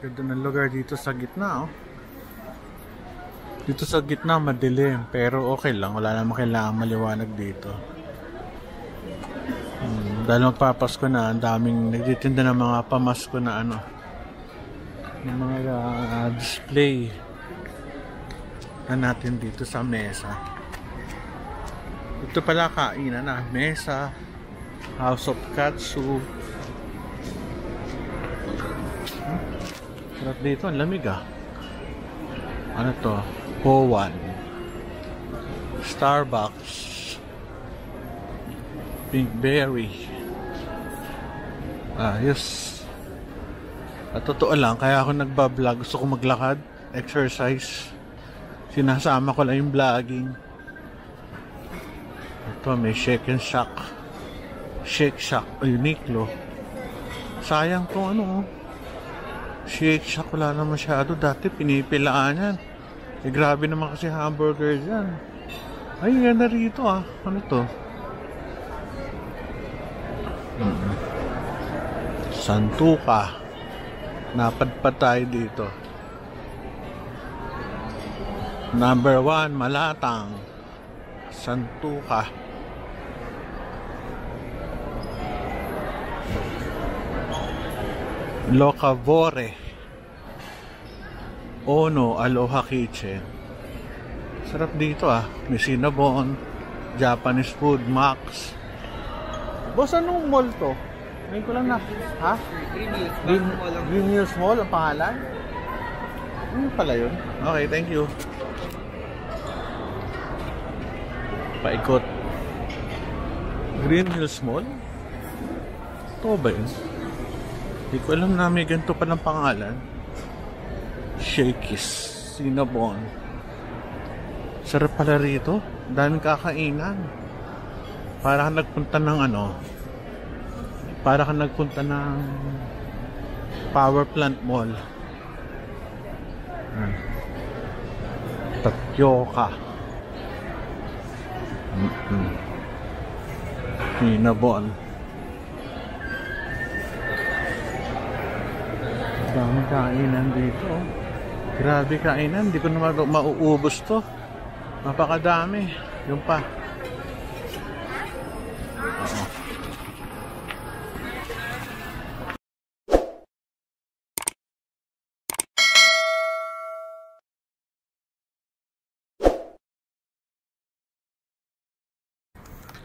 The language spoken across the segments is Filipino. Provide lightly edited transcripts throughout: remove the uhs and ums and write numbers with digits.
Ganda ng lugar dito sa gitna, oh. Dito sa gitna madilim, pero okay lang, wala namang kailangan maliwanag dito. Dahil magpapasko na, ang daming nagtitinda ng mga pamasko na ano, ng mga display na natin dito sa mesa. Ito pala kainan na, mesa, House of Katsu. Sarap dito, ang lamig ah. Ano to? Kowan, Starbucks, Pinkberry. Ayos. At totoo lang, kaya ako nagbablog. Gusto ko maglakad, exercise. Sinasama ko lang yung vlogging. Ito, may Shake and Shack. Shake Shack, Uniqlo. Sayang tong ano, Shake Shack, wala na masyado. Dati pinipilaan yan. Eh, grabe naman kasi hamburger dyan. Ay, yan na rito ah. Ano to? Santuka. Napadpad tayo dito. Number 1, Malatang. Santuka. Locavore. Ono, Aloha Kitchen. Sarap dito ah. May Cinnabon, Japanese food, Max. Boss, anong mall to? Ngayon ko lang na. Ha? Green Hills Mall ang pangalan? Ano pala yun? Okay, thank you. Paikot. Green Hills Mall? Ito ba yun? Hindi ko alam na may ganito pa ng pangalan. Shakey's, Cinnabon. Sarap pala rito. Daming kakainan. Para kang nagpunta ng ano, para kang nagpunta ng Power Plant Mall. Tapioca. Cinnabon. Daming kainan dito. Grabe kainan, hindi ko na mauubos to. Napakadami. Yung pa.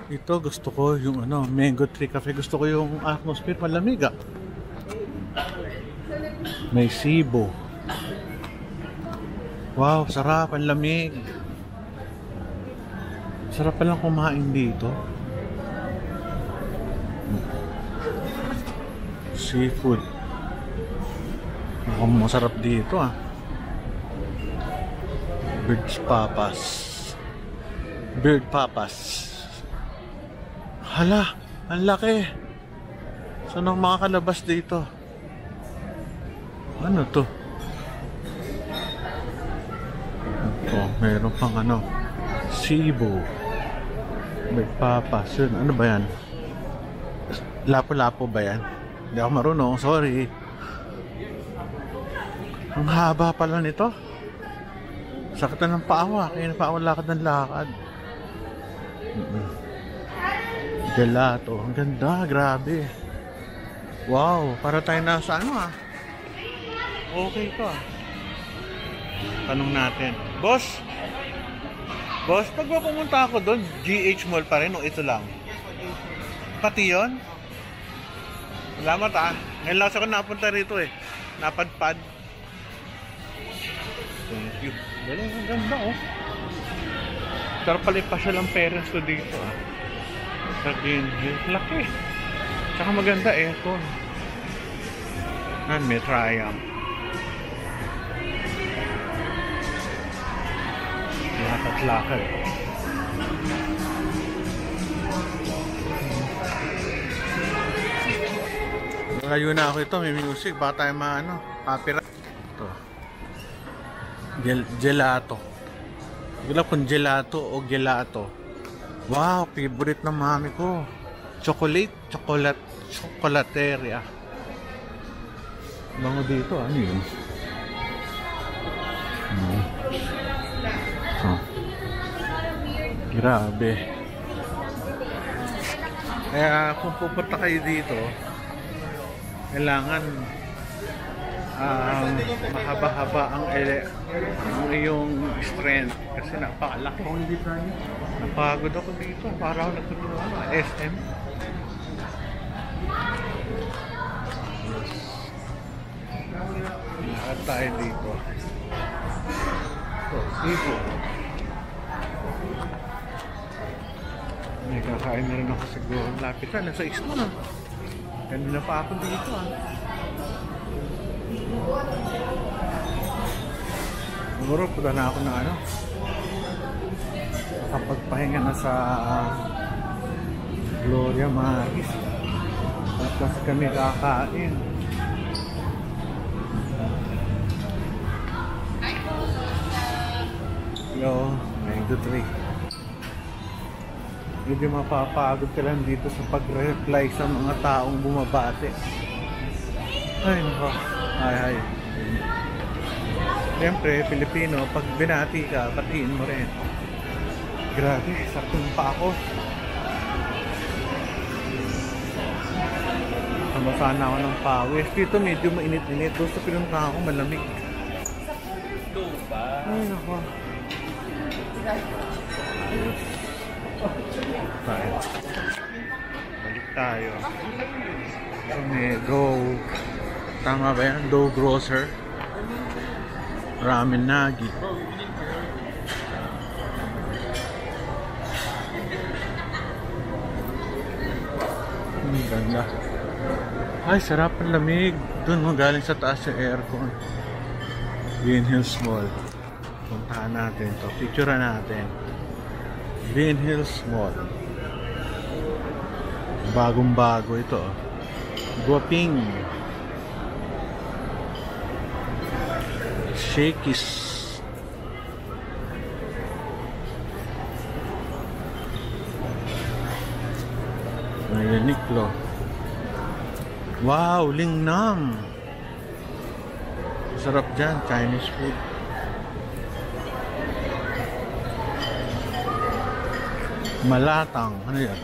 Ito gusto ko yung ano, Mango Tree Cafe. Gusto ko yung atmosphere, malamig ah. May Cebu. Wow, sarap, ang lamig. Sarap palang kumain dito. Seafood. Mukhang masarap dito ah. Bird's Papas. Bird Papas. Hala, ang laki. Saan ang makakalabas dito? Ano to? Ito, meron pang ano, Cebu. May papas yun. Ano ba yan? Lapo-lapo ba yan? Hindi ako marunong, sorry. Ang haba pala nito. Sakit na ng paawa. Kaya na paawa lakad ng lakad. Gelato. Ang ganda, grabe. Wow, para tayo nasa ano ah. Okay to ah. Tanong natin. Boss, pag pumunta ako doon, GH Mall pa rin o ito lang? Pati yun? Salamat ah. Ngayon lang ako napunta rito eh. Napadpad. Thank you. Galing, ang ganda oh. Sarap pala ipasyal ang parents ko dito ah. Sa Green Hills. Laki. Tsaka maganda aircon. May Triumph. Lahat at lakad. Layo na ako ito. May music. Baka tayo maano. Copyright. Ito. Gelato. Hindi ko alam kung gelato o gelato. Wow, favorite ng mami ko. Chocolateria. Bango dito, ano yun? Oh. Grabe. Kaya kung pupunta kayo dito, kailangan mahaba-haba ang iyong strength kasi napakalaki. Napagod ako dito. Para ako nagtutulungan ng SM. Lakad tayo dito. So, seafood. May kakain na rin ako siguro. Lapit na, nasa isla na. Kanina pa ako dito Siguro punta na ako ng ano. Kapagpahinga na sa Gloria Maris. At kasi kami kakain. Hello, 9 to 3. Hindi mapapagod ka lang dito sa pag-reply sa mga taong bumabate. Ay, nako. Ay. Siyempre, Pilipino, pag binati ka, batiin mo rin. Grabe, saktong pa ako. Kamasana ako ng pawis. Dito medyo mainit-init. Doon sa pinunta ako, malamig. Ay, nako. Tayo. Balik tayo. So, may tama ba yan? Dough Grocer. Ramen Nagi. Ganda. Ay, sarap ang lamig. Doon mo galing sa taas yung aircon. Bean Hills Mall. Puntahan natin to. Picturean natin. Bean Hills Mall. Bagong bago ito. Guaping. Shakey's. Uniqlo. Wow, Lingnam. Sarap dyan, Chinese food. Malatang, ano yan?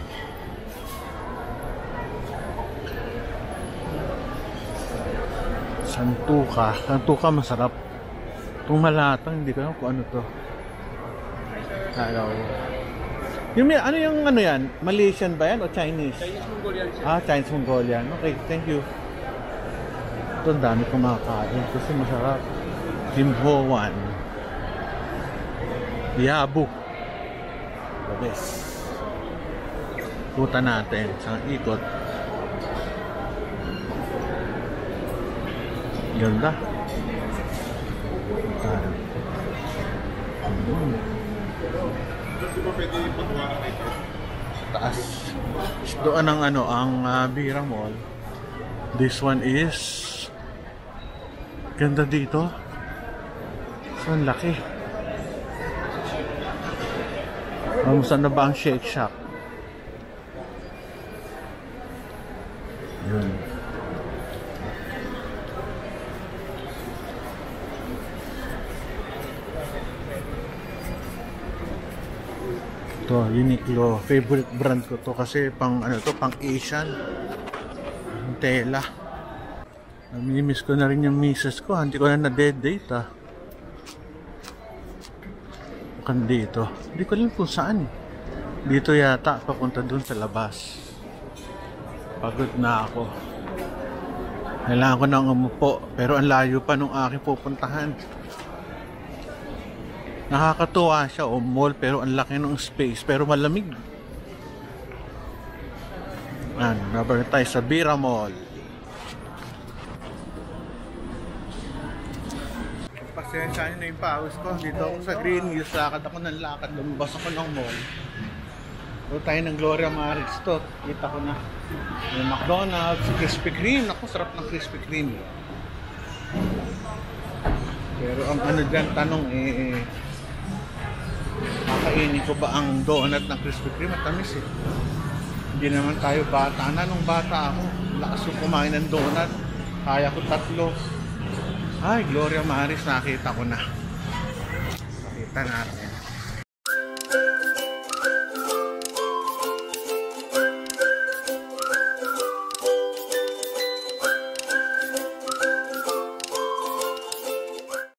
Santuka masarap. Itong malatang, hindi ko alam kung ano to. Hello. Ano yung ano yan? Malaysian ba yan o Chinese? Chinese Mongolian. Chinese Mongolian. Okay, thank you. Ito, ang dami kumakain kasi masarap. Kim Ho Wan. Yabuk. The best. Puta natin sa ikot. Ganda. Taas. Doon ang Bira Mall. This one is ganda dito. So, ang laki. Saan na ba ang Shake Shack? Yun. Ito, Uniqlo. Favorite brand ko to kasi pang Asian. Ang tela. Namimiss ko na rin yung misis ko. Hindi ko na na-dead date Bukan dito. Hindi ko alam kung saan. Dito yata, papunta dun sa labas. Pagod na ako. Kailangan ko nang umupo. Pero ang layo pa nung aking pupuntahan. Nakakatuwa siya mall pero ang laki ng space pero malamig. Nabalik tayo sa Bira Mall. Pasensya nyo na yung pawis ko. Dito ako sa Green Hills. Lakad ako ng lakad. Lumabas ako ng mall. Doon tayo ng Gloria Maris to. Kita ko na. May McDonald's, Krispy Kreme. Ako, sarap ng Krispy Kreme. Pero ang dyan, tanong kakainin ko ba ang donut ng Krispy Kreme? Matamis Hindi naman tayo bata. Nung bata ako, lakas yung kumain ng donut. Kaya ko 3. Ay, Gloria Maris, nakita ko na. Nakita natin.